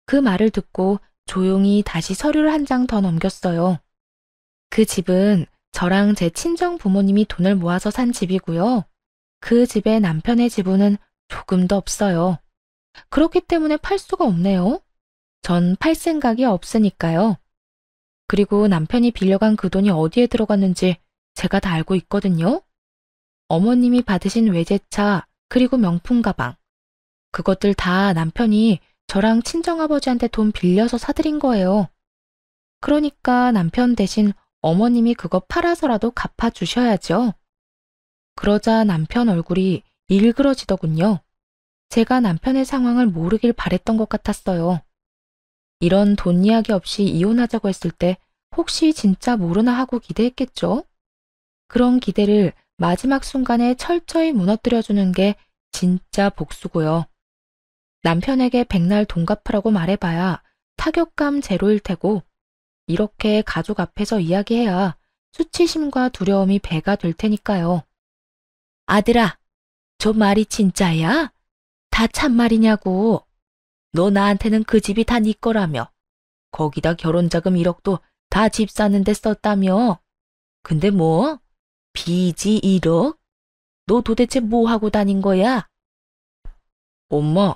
그 말을 듣고 조용히 다시 서류를 한 장 더 넘겼어요. 그 집은 저랑 제 친정 부모님이 돈을 모아서 산 집이고요. 그 집에 남편의 지분은 조금도 없어요. 그렇기 때문에 팔 수가 없네요. 전 팔 생각이 없으니까요. 그리고 남편이 빌려간 그 돈이 어디에 들어갔는지 제가 다 알고 있거든요. 어머님이 받으신 외제차 그리고 명품 가방. 그것들 다 남편이 저랑 친정아버지한테 돈 빌려서 사드린 거예요. 그러니까 남편 대신 어머님이 그거 팔아서라도 갚아주셔야죠. 그러자 남편 얼굴이 일그러지더군요. 제가 남편의 상황을 모르길 바랬던 것 같았어요. 이런 돈 이야기 없이 이혼하자고 했을 때 혹시 진짜 모르나 하고 기대했겠죠? 그런 기대를 마지막 순간에 철저히 무너뜨려주는 게 진짜 복수고요. 남편에게 백날 돈 갚으라고 말해봐야 타격감 제로일 테고 이렇게 가족 앞에서 이야기해야 수치심과 두려움이 배가 될 테니까요. 아들아, 저 말이 진짜야? 다 참말이냐고. 너 나한테는 그 집이 다 네 거라며. 거기다 결혼자금 1억도 다 집 사는데 썼다며. 근데 뭐? 빚이 1억? 너 도대체 뭐 하고 다닌 거야? 엄마,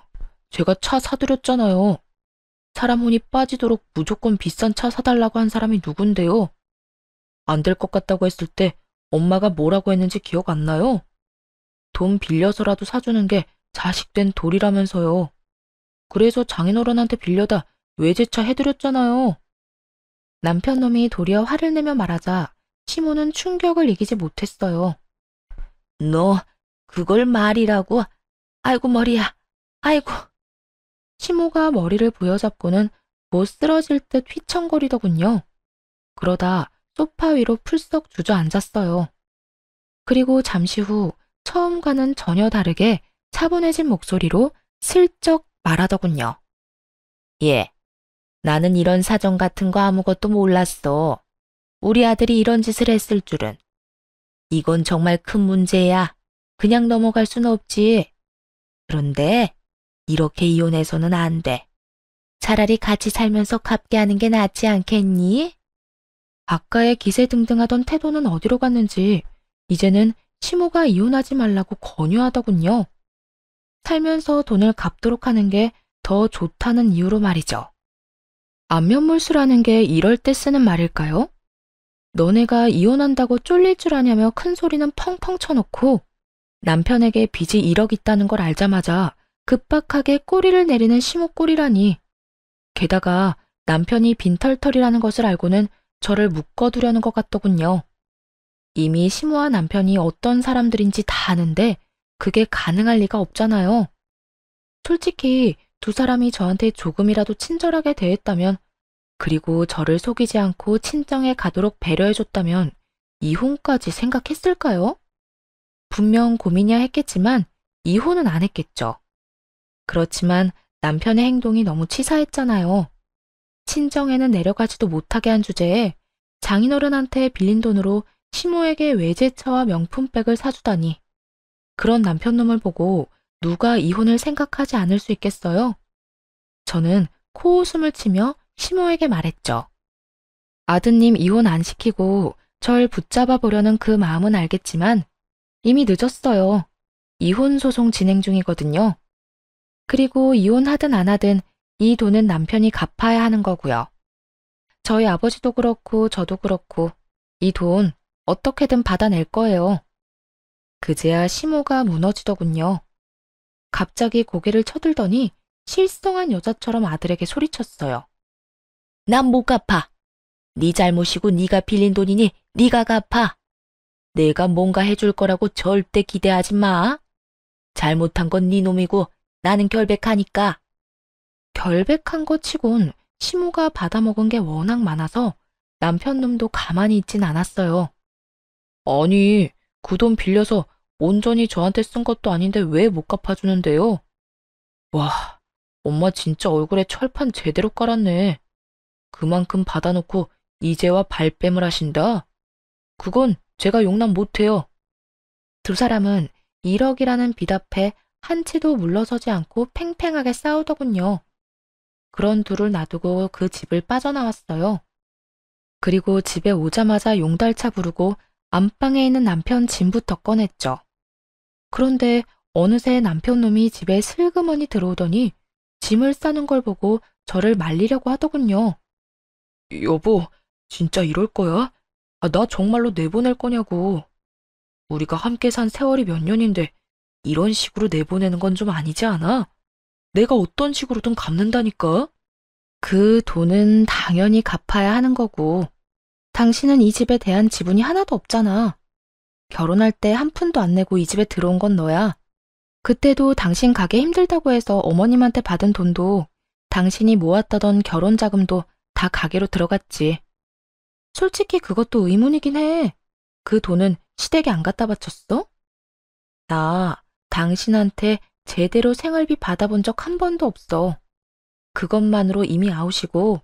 제가 차 사드렸잖아요. 사람 혼이 빠지도록 무조건 비싼 차 사달라고 한 사람이 누군데요? 안 될 것 같다고 했을 때 엄마가 뭐라고 했는지 기억 안 나요? 돈 빌려서라도 사주는 게 자식된 도리라면서요. 그래서 장인어른한테 빌려다 외제차 해드렸잖아요. 남편 놈이 도리어 화를 내며 말하자 시모는 충격을 이기지 못했어요. 너 그걸 말이라고? 아이고 머리야. 아이고. 시모가 머리를 부여잡고는 못 쓰러질 듯 휘청거리더군요. 그러다 소파 위로 풀썩 주저앉았어요. 그리고 잠시 후 처음과는 전혀 다르게 차분해진 목소리로 슬쩍 말하더군요. 예, 나는 이런 사정 같은 거 아무것도 몰랐어. 우리 아들이 이런 짓을 했을 줄은. 이건 정말 큰 문제야. 그냥 넘어갈 수는 없지. 그런데 이렇게 이혼해서는 안 돼. 차라리 같이 살면서 갚게 하는 게 낫지 않겠니? 아까의 기세등등하던 태도는 어디로 갔는지 이제는 시모가 이혼하지 말라고 권유하더군요. 살면서 돈을 갚도록 하는 게 더 좋다는 이유로 말이죠. 안면물수라는 게 이럴 때 쓰는 말일까요? 너네가 이혼한다고 쫄릴 줄 아냐며 큰 소리는 펑펑 쳐놓고 남편에게 빚이 1억 있다는 걸 알자마자 급박하게 꼬리를 내리는 시모 꼴이라니. 게다가 남편이 빈털털이라는 것을 알고는 저를 묶어두려는 것 같더군요. 이미 시모와 남편이 어떤 사람들인지 다 아는데 그게 가능할 리가 없잖아요. 솔직히 두 사람이 저한테 조금이라도 친절하게 대했다면 그리고 저를 속이지 않고 친정에 가도록 배려해줬다면 이혼까지 생각했을까요? 분명 고민이야 했겠지만 이혼은 안 했겠죠. 그렇지만 남편의 행동이 너무 치사했잖아요. 친정에는 내려가지도 못하게 한 주제에 장인어른한테 빌린 돈으로 시모에게 외제차와 명품백을 사주다니. 그런 남편놈을 보고 누가 이혼을 생각하지 않을 수 있겠어요? 저는 코웃음을 치며 시모에게 말했죠. 아드님 이혼 안 시키고 절 붙잡아 보려는 그 마음은 알겠지만 이미 늦었어요. 이혼 소송 진행 중이거든요. 그리고 이혼하든 안 하든 이 돈은 남편이 갚아야 하는 거고요. 저희 아버지도 그렇고 저도 그렇고 이 돈 어떻게든 받아낼 거예요. 그제야 시모가 무너지더군요. 갑자기 고개를 쳐들더니 실성한 여자처럼 아들에게 소리쳤어요. 난 못 갚아. 네 잘못이고 네가 빌린 돈이니 네가 갚아. 내가 뭔가 해줄 거라고 절대 기대하지 마. 잘못한 건 네 놈이고 나는 결백하니까. 결백한 것 치곤 시모가 받아먹은 게 워낙 많아서 남편 놈도 가만히 있진 않았어요. 아니, 그 돈 빌려서 온전히 저한테 쓴 것도 아닌데 왜 못 갚아주는데요? 와, 엄마 진짜 얼굴에 철판 제대로 깔았네. 그만큼 받아놓고 이제와 발뺌을 하신다? 그건 제가 용납 못해요. 두 사람은 1억이라는 빚 앞에 한치도 물러서지 않고 팽팽하게 싸우더군요. 그런 둘을 놔두고 그 집을 빠져나왔어요. 그리고 집에 오자마자 용달차 부르고 안방에 있는 남편 짐부터 꺼냈죠. 그런데 어느새 남편 놈이 집에 슬그머니 들어오더니 짐을 싸는 걸 보고 저를 말리려고 하더군요. 여보, 진짜 이럴 거야? 나 정말로 내보낼 거냐고. 우리가 함께 산 세월이 몇 년인데 이런 식으로 내보내는 건 좀 아니지 않아? 내가 어떤 식으로든 갚는다니까? 그 돈은 당연히 갚아야 하는 거고 당신은 이 집에 대한 지분이 하나도 없잖아. 결혼할 때 한 푼도 안 내고 이 집에 들어온 건 너야. 그때도 당신 가게 힘들다고 해서 어머님한테 받은 돈도 당신이 모았다던 결혼 자금도 다 가게로 들어갔지. 솔직히 그것도 의문이긴 해. 그 돈은 시댁에 안 갖다 바쳤어? 나 당신한테 제대로 생활비 받아본 적 한 번도 없어. 그것만으로 이미 아웃이고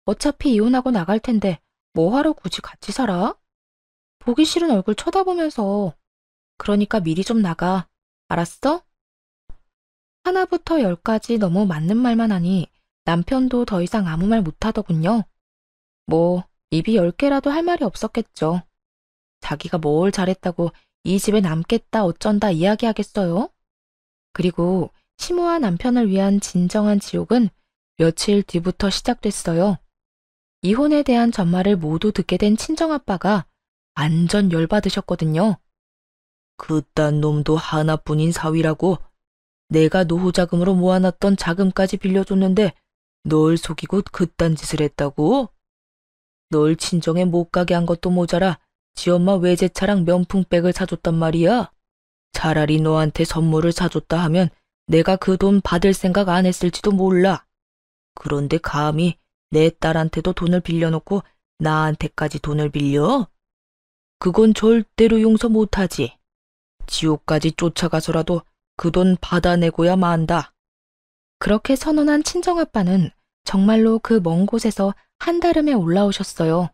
어차피 이혼하고 나갈 텐데 뭐하러 굳이 같이 살아? 보기 싫은 얼굴 쳐다보면서. 그러니까 미리 좀 나가. 알았어? 하나부터 열까지 너무 맞는 말만 하니 남편도 더 이상 아무 말 못하더군요. 뭐 입이 10개라도 할 말이 없었겠죠. 자기가 뭘 잘했다고 이 집에 남겠다 어쩐다 이야기하겠어요? 그리고 시모와 남편을 위한 진정한 지옥은 며칠 뒤부터 시작됐어요. 이혼에 대한 전말을 모두 듣게 된 친정아빠가 완전 열받으셨거든요. 그딴 놈도 하나뿐인 사위라고. 내가 노후자금으로 모아놨던 자금까지 빌려줬는데 널 속이고 그딴 짓을 했다고? 널 친정에 못 가게 한 것도 모자라 지엄마 외제차랑 명품백을 사줬단 말이야. 차라리 너한테 선물을 사줬다 하면 내가 그 돈 받을 생각 안 했을지도 몰라. 그런데 감히 내 딸한테도 돈을 빌려놓고 나한테까지 돈을 빌려? 그건 절대로 용서 못하지. 지옥까지 쫓아가서라도 그 돈 받아내고야 만다. 그렇게 선언한 친정아빠는 정말로 그 먼 곳에서 한달음에 올라오셨어요.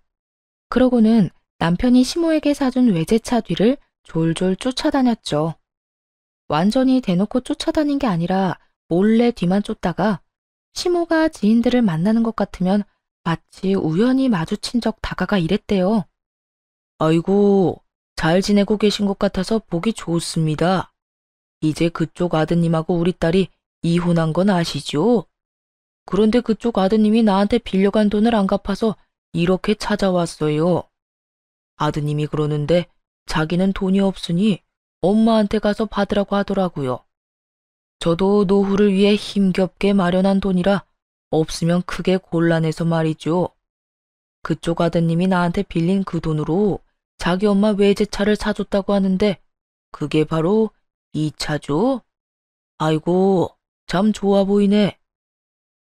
그러고는 남편이 시모에게 사준 외제차 뒤를 졸졸 쫓아다녔죠. 완전히 대놓고 쫓아다닌 게 아니라 몰래 뒤만 쫓다가 시모가 지인들을 만나는 것 같으면 마치 우연히 마주친 적 다가가 이랬대요. 아이고, 잘 지내고 계신 것 같아서 보기 좋습니다. 이제 그쪽 아드님하고 우리 딸이 이혼한 건 아시죠? 그런데 그쪽 아드님이 나한테 빌려간 돈을 안 갚아서 이렇게 찾아왔어요. 아드님이 그러는데 자기는 돈이 없으니 엄마한테 가서 받으라고 하더라고요. 저도 노후를 위해 힘겹게 마련한 돈이라 없으면 크게 곤란해서 말이죠. 그쪽 아드님이 나한테 빌린 그 돈으로 자기 엄마 외제차를 사줬다고 하는데 그게 바로 이 차죠? 아이고, 참 좋아 보이네.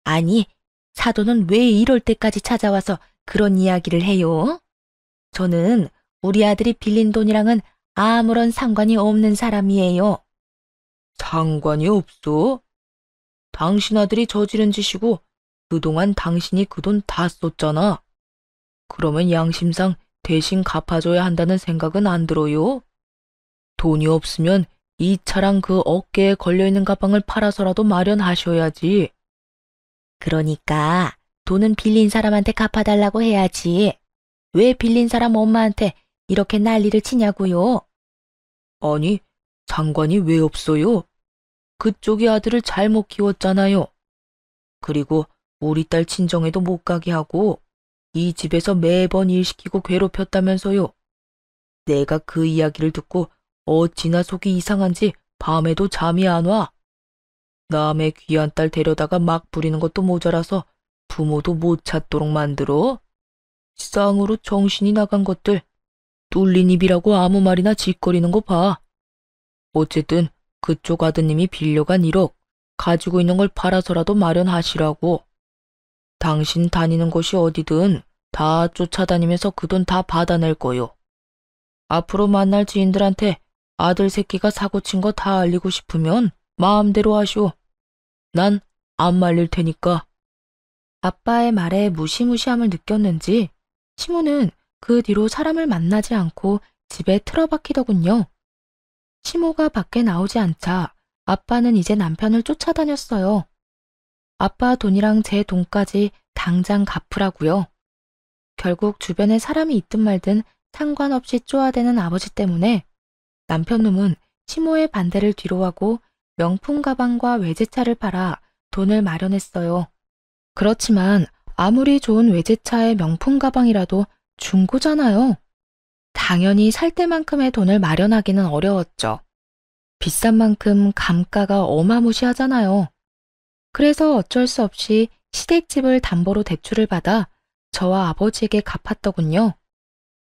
아니, 사돈은 왜 이럴 때까지 찾아와서 그런 이야기를 해요? 저는 우리 아들이 빌린 돈이랑은 아무런 상관이 없는 사람이에요. 상관이 없어? 당신 아들이 저지른 짓이고 그동안 당신이 그 돈 다 썼잖아. 그러면 양심상 대신 갚아줘야 한다는 생각은 안 들어요? 돈이 없으면 이 차랑 그 어깨에 걸려있는 가방을 팔아서라도 마련하셔야지. 그러니까 돈은 빌린 사람한테 갚아달라고 해야지. 왜 빌린 사람 엄마한테 이렇게 난리를 치냐고요? 아니, 상관이 왜 없어요? 그쪽이 아들을 잘못 키웠잖아요. 그리고 우리 딸 친정에도 못 가게 하고 이 집에서 매번 일 시키고 괴롭혔다면서요. 내가 그 이야기를 듣고 어찌나 속이 이상한지 밤에도 잠이 안 와. 남의 귀한 딸 데려다가 막 부리는 것도 모자라서 부모도 못 찾도록 만들어. 쌍으로 정신이 나간 것들. 뚫린 입이라고 아무 말이나 짓거리는 거 봐. 어쨌든 그쪽 아드님이 빌려간 1억 가지고 있는 걸 팔아서라도 마련하시라고. 당신 다니는 곳이 어디든 다 쫓아다니면서 그 돈 다 받아낼 거요. 앞으로 만날 지인들한테 아들 새끼가 사고친 거 다 알리고 싶으면 마음대로 하시오. 난 안 말릴 테니까. 아빠의 말에 무시무시함을 느꼈는지 시모는 그 뒤로 사람을 만나지 않고 집에 틀어박히더군요. 시모가 밖에 나오지 않자 아빠는 이제 남편을 쫓아다녔어요. 아빠 돈이랑 제 돈까지 당장 갚으라고요. 결국 주변에 사람이 있든 말든 상관없이 쪼아대는 아버지 때문에 남편 놈은 시모의 반대를 뒤로하고 명품 가방과 외제차를 팔아 돈을 마련했어요. 그렇지만 아무리 좋은 외제차의 명품 가방이라도 중고잖아요. 당연히 살 때만큼의 돈을 마련하기는 어려웠죠. 비싼 만큼 감가가 어마무시하잖아요. 그래서 어쩔 수 없이 시댁집을 담보로 대출을 받아 저와 아버지에게 갚았더군요.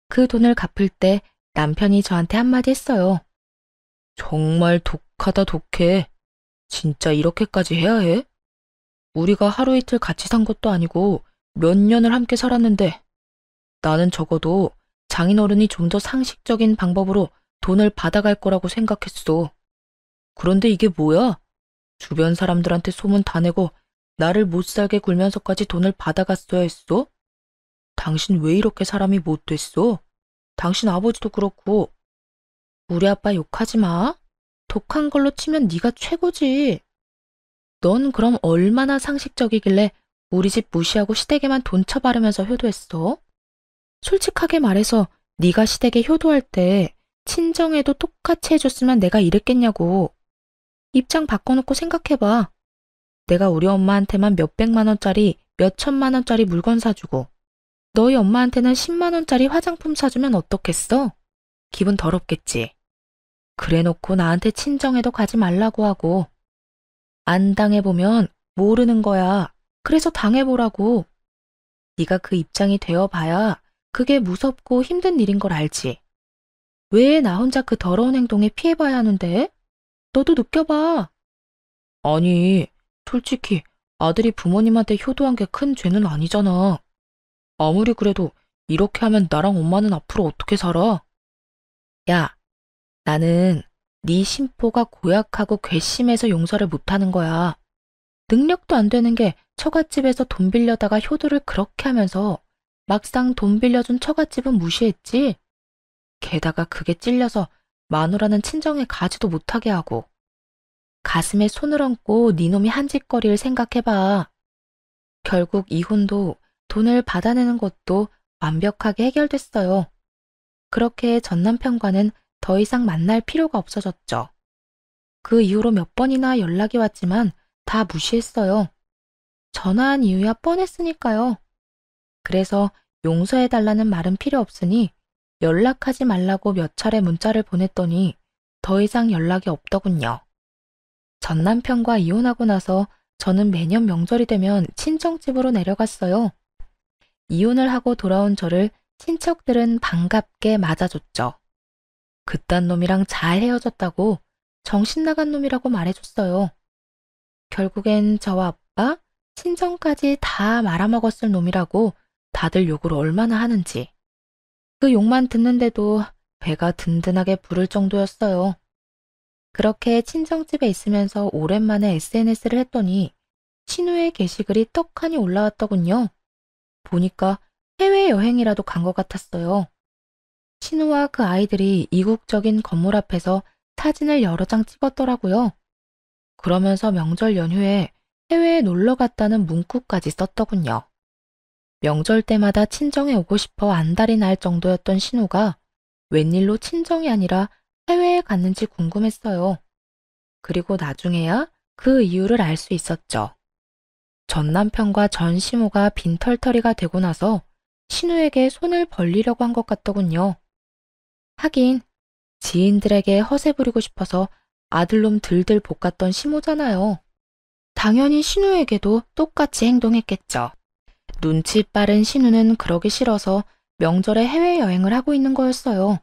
그 돈을 갚을 때 남편이 저한테 한마디 했어요. 정말 독하다 독해. 진짜 이렇게까지 해야 해? 우리가 하루 이틀 같이 산 것도 아니고 몇 년을 함께 살았는데 나는 적어도 장인어른이 좀 더 상식적인 방법으로 돈을 받아갈 거라고 생각했어. 그런데 이게 뭐야? 주변 사람들한테 소문 다 내고 나를 못 살게 굴면서까지 돈을 받아갔어야 했어? 당신 왜 이렇게 사람이 못 됐어? 당신 아버지도 그렇고. 우리 아빠 욕하지 마. 독한 걸로 치면 네가 최고지. 넌 그럼 얼마나 상식적이길래 우리 집 무시하고 시댁에만 돈 쳐바르면서 효도했어? 솔직하게 말해서 네가 시댁에 효도할 때 친정에도 똑같이 해줬으면 내가 이랬겠냐고. 입장 바꿔놓고 생각해봐. 내가 우리 엄마한테만 몇백만 원짜리, 몇천만 원짜리 물건 사주고 너희 엄마한테는 10만 원짜리 화장품 사주면 어떻겠어? 기분 더럽겠지. 그래놓고 나한테 친정에도 가지 말라고 하고. 안 당해보면 모르는 거야. 그래서 당해보라고. 네가 그 입장이 되어봐야 그게 무섭고 힘든 일인 걸 알지. 왜 나 혼자 그 더러운 행동에 피해봐야 하는데? 너도 느껴봐. 아니, 솔직히 아들이 부모님한테 효도한 게 큰 죄는 아니잖아. 아무리 그래도 이렇게 하면 나랑 엄마는 앞으로 어떻게 살아? 야, 나는 네 심보가 고약하고 괘씸해서 용서를 못하는 거야. 능력도 안 되는 게 처갓집에서 돈 빌려다가 효도를 그렇게 하면서 막상 돈 빌려준 처갓집은 무시했지. 게다가 그게 찔려서 마누라는 친정에 가지도 못하게 하고. 가슴에 손을 얹고 네 놈이 한 짓거리를 생각해봐. 결국 이혼도 돈을 받아내는 것도 완벽하게 해결됐어요. 그렇게 전 남편과는 더 이상 만날 필요가 없어졌죠. 그 이후로 몇 번이나 연락이 왔지만 다 무시했어요. 전화한 이유야 뻔했으니까요. 그래서 용서해달라는 말은 필요 없으니 연락하지 말라고 몇 차례 문자를 보냈더니 더 이상 연락이 없더군요. 전 남편과 이혼하고 나서 저는 매년 명절이 되면 친정집으로 내려갔어요. 이혼을 하고 돌아온 저를 친척들은 반갑게 맞아줬죠. 그딴 놈이랑 잘 헤어졌다고 정신 나간 놈이라고 말해줬어요. 결국엔 저와 아빠, 친정까지 다 말아먹었을 놈이라고 다들 욕을 얼마나 하는지. 그 욕만 듣는데도 배가 든든하게 부를 정도였어요. 그렇게 친정집에 있으면서 오랜만에 SNS를 했더니 신우의 게시글이 떡하니 올라왔더군요. 보니까 해외여행이라도 간 것 같았어요. 신우와 그 아이들이 이국적인 건물 앞에서 사진을 여러 장 찍었더라고요. 그러면서 명절 연휴에 해외에 놀러 갔다는 문구까지 썼더군요. 명절 때마다 친정에 오고 싶어 안달이 날 정도였던 신우가 웬일로 친정이 아니라 해외에 갔는지 궁금했어요. 그리고 나중에야 그 이유를 알 수 있었죠. 전 남편과 전 시모가 빈털터리가 되고 나서 신우에게 손을 벌리려고 한 것 같더군요. 하긴 지인들에게 허세 부리고 싶어서 아들놈 들들 볶았던 시모잖아요. 당연히 신우에게도 똑같이 행동했겠죠. 눈치 빠른 신우는 그러기 싫어서 명절에 해외여행을 하고 있는 거였어요.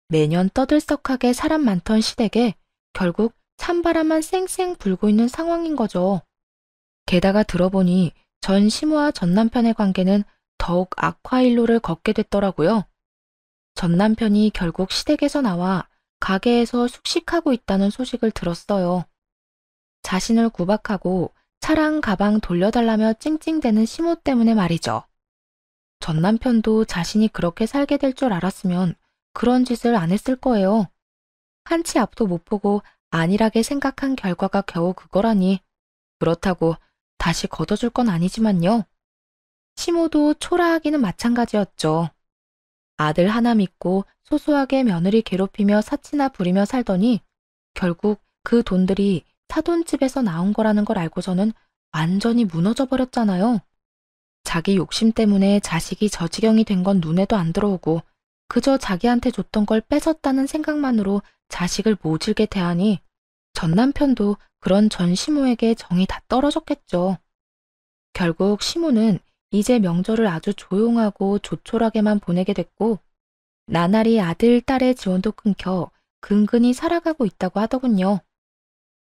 매년 떠들썩하게 사람 많던 시댁에 결국 찬바람만 쌩쌩 불고 있는 상황인 거죠. 게다가 들어보니 전 시모와 전 남편의 관계는 더욱 악화일로를 걷게 됐더라고요. 전 남편이 결국 시댁에서 나와 가게에서 숙식하고 있다는 소식을 들었어요. 자신을 구박하고 차랑 가방 돌려달라며 찡찡대는 시모 때문에 말이죠. 전 남편도 자신이 그렇게 살게 될 줄 알았으면 그런 짓을 안 했을 거예요. 한치 앞도 못 보고 안일하게 생각한 결과가 겨우 그거라니. 그렇다고 다시 걷어줄 건 아니지만요. 시모도 초라하기는 마찬가지였죠. 아들 하나 믿고 소소하게 며느리 괴롭히며 사치나 부리며 살더니 결국 그 돈들이 사돈집에서 나온 거라는 걸 알고서는 완전히 무너져 버렸잖아요. 자기 욕심 때문에 자식이 저 지경이 된 건 눈에도 안 들어오고 그저 자기한테 줬던 걸 뺏었다는 생각만으로 자식을 모질게 대하니 전 남편도 그런 전 시모에게 정이 다 떨어졌겠죠. 결국 시모는 이제 명절을 아주 조용하고 조촐하게만 보내게 됐고 나날이 아들, 딸의 지원도 끊겨 근근히 살아가고 있다고 하더군요.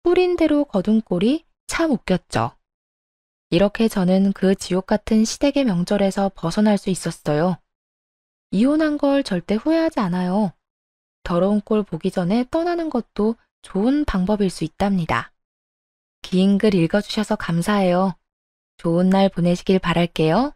뿌린 대로 거둔 꼴이 참 웃겼죠. 이렇게 저는 그 지옥 같은 시댁의 명절에서 벗어날 수 있었어요. 이혼한 걸 절대 후회하지 않아요. 더러운 꼴 보기 전에 떠나는 것도 좋은 방법일 수 있답니다. 긴 글 읽어주셔서 감사해요. 좋은 날 보내시길 바랄게요.